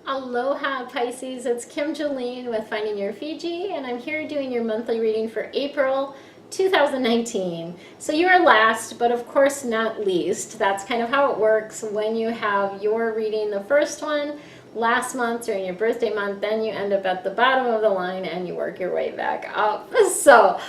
Aloha Pisces, it's Kim Jolene with Finding Your Fiji, and I'm here doing your monthly reading for April 2019. So you are last, but of course not least. That's kind of how it works when you have your reading, the first one last month during your birthday month, then you end up at the bottom of the line and you work your way back up. So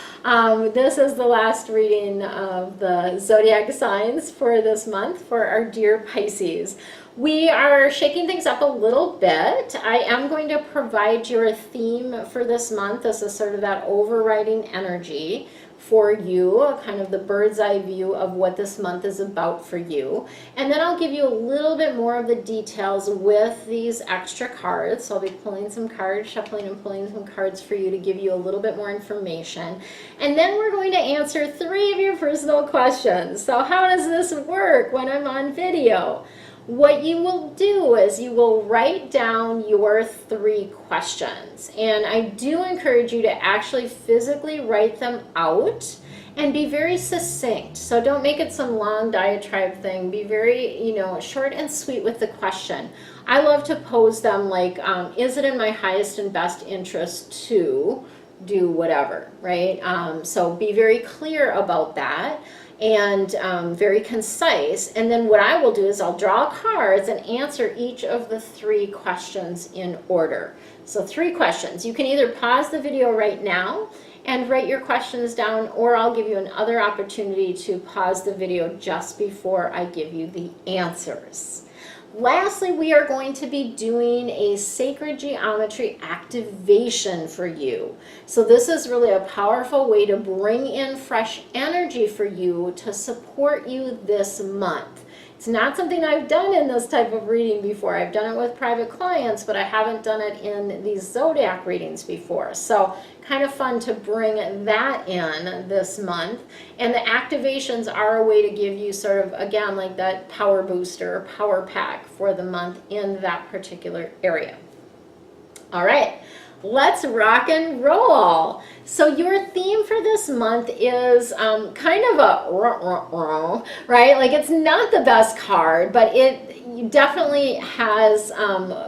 this is the last reading of the zodiac signs for this month for our dear Pisces. We are shaking things up a little bit. I am going to provide you a theme for this month. This is sort of that overriding energy for you, kind of the bird's eye view of what this month is about for you. And then I'll give you a little bit more of the details with these extra cards. So I'll be pulling some cards, shuffling and pulling some cards for you to give you a little bit more information. And then we're going to answer 3 of your personal questions. So how does this work when I'm on video? What you will do is you will write down your 3 questions, and I do encourage you to actually physically write them out and be very succinct. So don't make it some long diatribe thing. Be very, short and sweet with the question. I love to pose them like, is it in my highest and best interest to do whatever, right? So be very clear about that. And very concise. And then what I will do is I'll draw cards and answer each of the 3 questions in order. So 3 questions. You can either pause the video right now and write your questions down, or I'll give you another opportunity to pause the video just before I give you the answers. Lastly, we are going to be doing a sacred geometry activation for you. So this is really a powerful way to bring in fresh energy for you to support you this month. It's not something I've done in this type of reading before. I've done it with private clients, but I haven't done it in these zodiac readings before. So kind of fun to bring that in this month. And the activations are a way to give you sort of, again, like that power booster, power pack for the month in that particular area. All right. Let's rock and roll. So your theme for this month is kind of a right? Like it's not the best card, but it definitely has,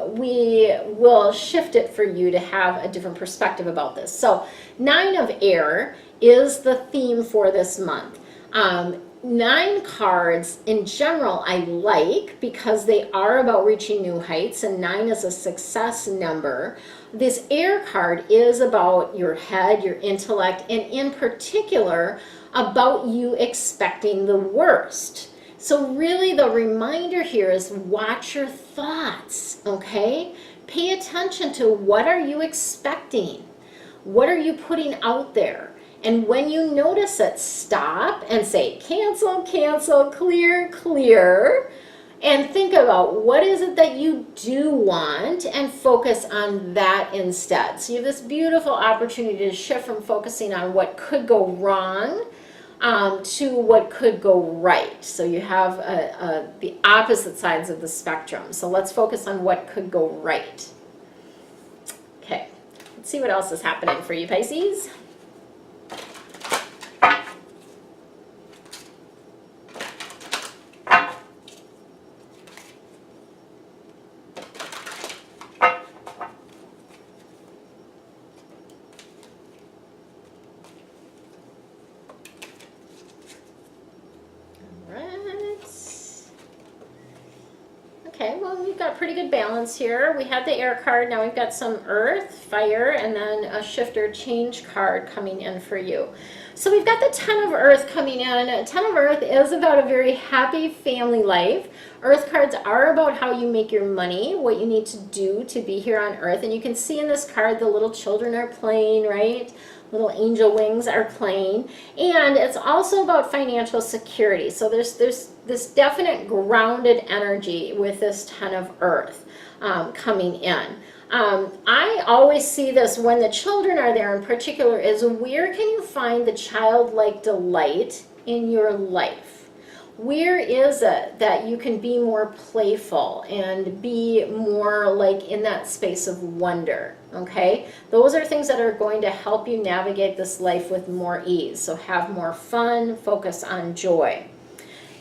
we will shift it for you to have a different perspective about this. So 9 of air is the theme for this month. 9 cards in general I like because they are about reaching new heights, and 9 is a success number. This air card is about your head, your intellect, and in particular about you expecting the worst. So really the reminder here is watch your thoughts, okay? Pay attention to what are you expecting? What are you putting out there? And when you notice it, stop and say, cancel, cancel, clear, clear. And think about what is it that you do want and focus on that instead. So you have this beautiful opportunity to shift from focusing on what could go wrong to what could go right. So you have the opposite sides of the spectrum. So let's focus on what could go right. Okay, let's see what else is happening for you, Pisces. Okay, well, we've got pretty good balance here. We had the air card, now we've got some earth, fire, and then a shifter change card coming in for you. So we've got the 10 of earth coming in. 10 of earth is about a very happy family life. Earth cards are about how you make your money, what you need to do to be here on earth. And you can see in this card the little children are playing, right? Little angel wings are playing. And it's also about financial security. So there's this definite grounded energy with this 10 of earth coming in. I always see this when the children are there in particular is where can you find the childlike delight in your life? Where is it that you can be more playful and be more like in that space of wonder? Okay, those are things that are going to help you navigate this life with more ease. So have more fun, focus on joy.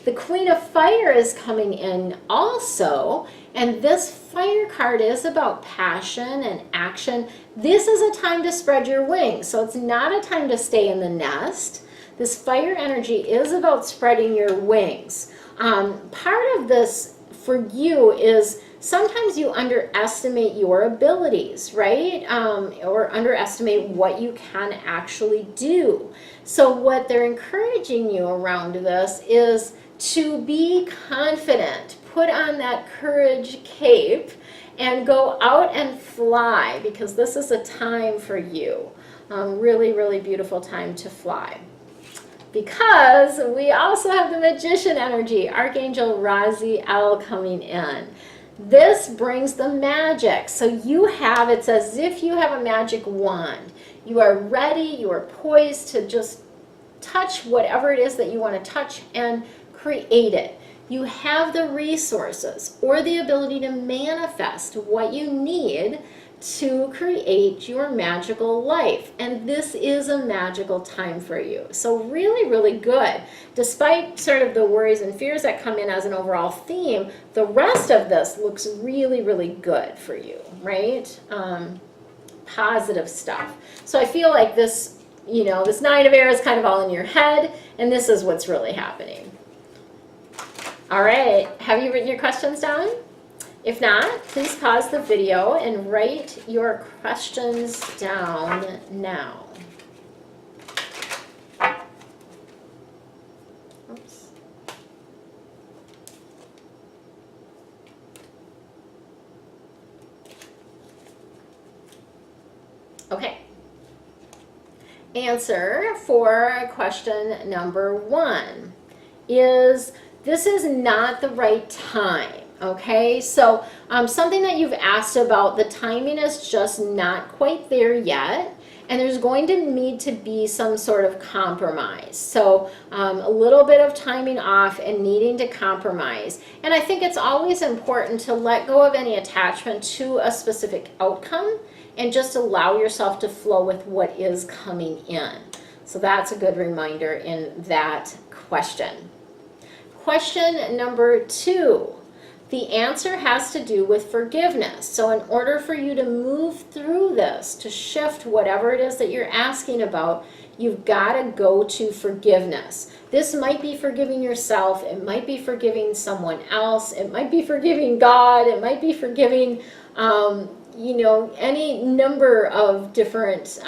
The Queen of Fire is coming in also, and this Fire card is about passion and action. This is a time to spread your wings, so it's not a time to stay in the nest. This fire energy is about spreading your wings. Part of this for you is sometimes you underestimate your abilities, right? Or underestimate what you can actually do. So what they're encouraging you around this is to be confident. Put on that courage cape and go out and fly, because this is a time for you. Really, really beautiful time to fly. Because we also have the magician energy, Archangel Raziel coming in. This brings the magic. So you have, it's as if you have a magic wand. You are ready, you are poised to just touch whatever it is that you want to touch and create it. You have the resources or the ability to manifest what you need to create your magical life. And this is a magical time for you. So really, really good. Despite sort of the worries and fears that come in as an overall theme, the rest of this looks really, really good for you, right? Positive stuff. So I feel like this, you know, this Nine of Air is kind of all in your head, and this is what's really happening. All right, have you written your questions down? If not, please pause the video and write your questions down now. Oops. Okay. Answer for question number 1 is, this is not the right time. Okay, so something that you've asked about, the timing is just not quite there yet, and there's going to need to be some sort of compromise. So a little bit of timing off and needing to compromise. And I think it's always important to let go of any attachment to a specific outcome and just allow yourself to flow with what is coming in. So that's a good reminder in that question. Question number 2. The answer has to do with forgiveness. So in order for you to move through this, to shift whatever it is that you're asking about, you've got to go to forgiveness. This might be forgiving yourself. It might be forgiving someone else. It might be forgiving God. It might be forgiving, you know, any number of different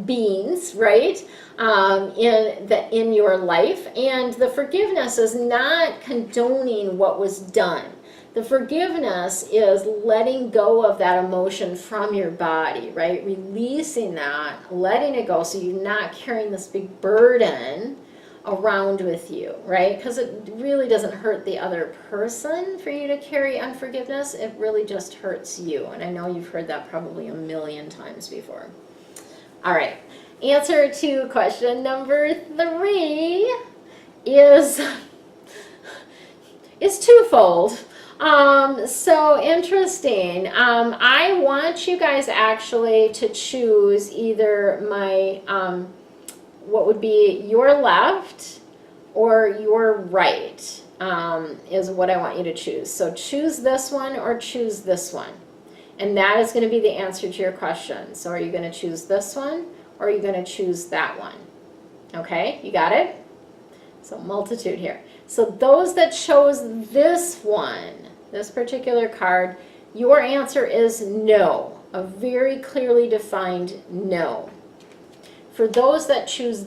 beings, right, in your life. And the forgiveness is not condoning what was done. The forgiveness is letting go of that emotion from your body, right, releasing that, letting it go, so you're not carrying this big burden around with you, right? Because it really doesn't hurt the other person for you to carry unforgiveness. It really just hurts you. And I know you've heard that probably a million times before. All right, answer to question number 3 is twofold. So interesting. I want you guys actually to choose either my, what would be your left or your right, is what I want you to choose. So choose this one or choose this one. And that is going to be the answer to your question. So are you going to choose this one or are you going to choose that one? Okay, you got it? So multitude here. So those that chose this one, this particular card, your answer is no. A very clearly defined no. For those that choose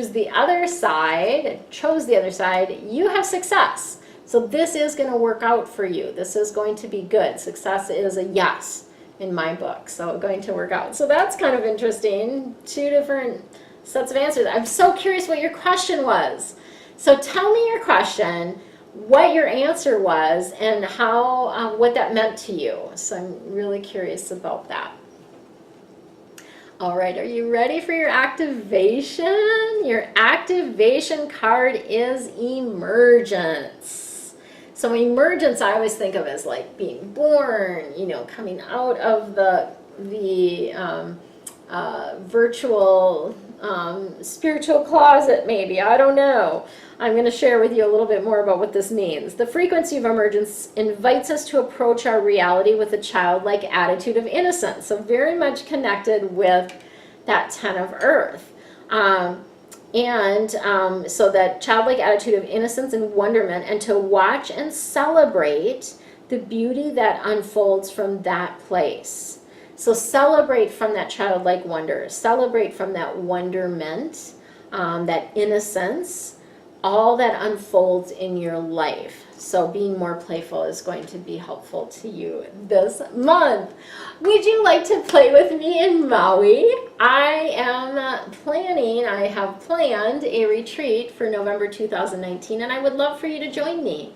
the other side, chose the other side, you have success. So this is going to work out for you. This is going to be good. Success is a yes in my book. So going to work out. So that's kind of interesting. 2 different sets of answers. I'm so curious what your question was. So tell me your question, what your answer was, and how what that meant to you. So I'm really curious about that. All right, are you ready for your activation? Your activation card is emergence. So emergence, I always think of as like being born, you know, coming out of the virtual spiritual closet maybe, I don't know. I'm going to share with you a little bit more about what this means. The frequency of emergence invites us to approach our reality with a childlike attitude of innocence, so very much connected with that 10 of earth. So that childlike attitude of innocence and wonderment, and to watch and celebrate the beauty that unfolds from that place. So celebrate from that childlike wonder, celebrate from that wonderment, that innocence, all that unfolds in your life. So being more playful is going to be helpful to you this month. Would you like to play with me in Maui? I have planned a retreat for November 2019, and I would love for you to join me.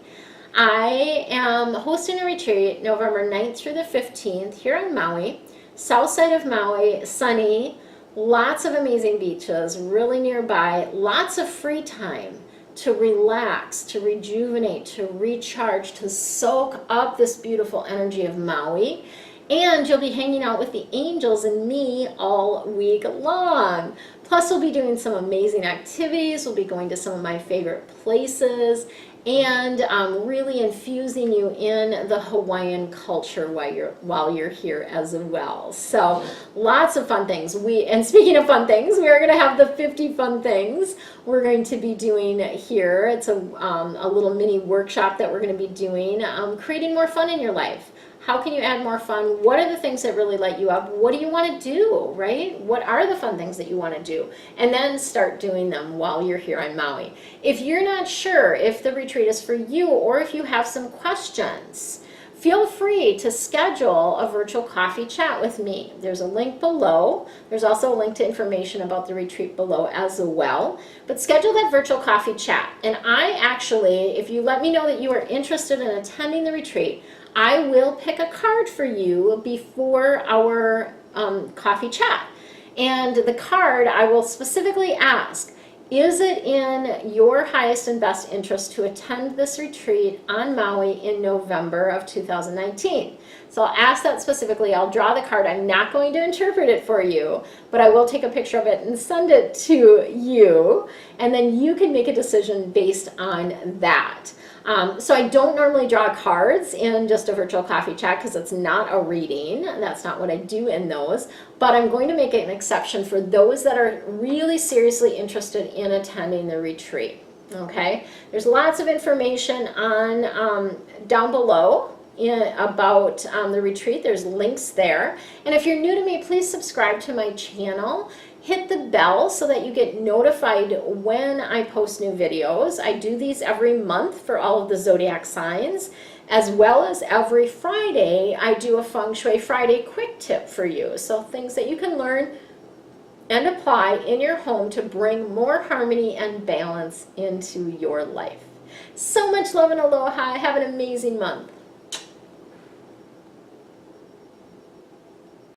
I am hosting a retreat November 9th through the 15th here on Maui, south side of Maui, sunny, lots of amazing beaches, really nearby, lots of free time to relax, to rejuvenate, to recharge, to soak up this beautiful energy of Maui. And you'll be hanging out with the angels and me all week long. Plus, we'll be doing some amazing activities. We'll be going to some of my favorite places, and really infusing you in the Hawaiian culture while you're here as well. So lots of fun things. And speaking of fun things, we are going to have the 50 fun things we're going to be doing here. It's a little mini workshop that we're going to be doing, creating more fun in your life. How can you add more fun? What are the things that really light you up? What do you want to do, right? What are the fun things that you want to do? And then start doing them while you're here on Maui. If you're not sure if the retreat is for you, or if you have some questions, feel free to schedule a virtual coffee chat with me. There's a link below. There's also a link to information about the retreat below as well. But schedule that virtual coffee chat. And I actually, if you let me know that you are interested in attending the retreat, I will pick a card for you before our coffee chat. And the card, I will specifically ask, is it in your highest and best interest to attend this retreat on Maui in November of 2019? So I'll ask that specifically. I'll draw the card. I'm not going to interpret it for you, but I will take a picture of it and send it to you. And then you can make a decision based on that. So I don't normally draw cards in just a virtual coffee chat because it's not a reading. That's not what I do in those. But I'm going to make an exception for those that are really seriously interested in attending the retreat. Okay? There's lots of information on down below about the retreat. There's links there. And if you're new to me, please subscribe to my channel. Hit the bell so that you get notified when I post new videos. I do these every month for all of the zodiac signs, as well as every Friday I do a Feng Shui Friday quick tip for you. So things that you can learn and apply in your home to bring more harmony and balance into your life. So much love and aloha. Have an amazing month.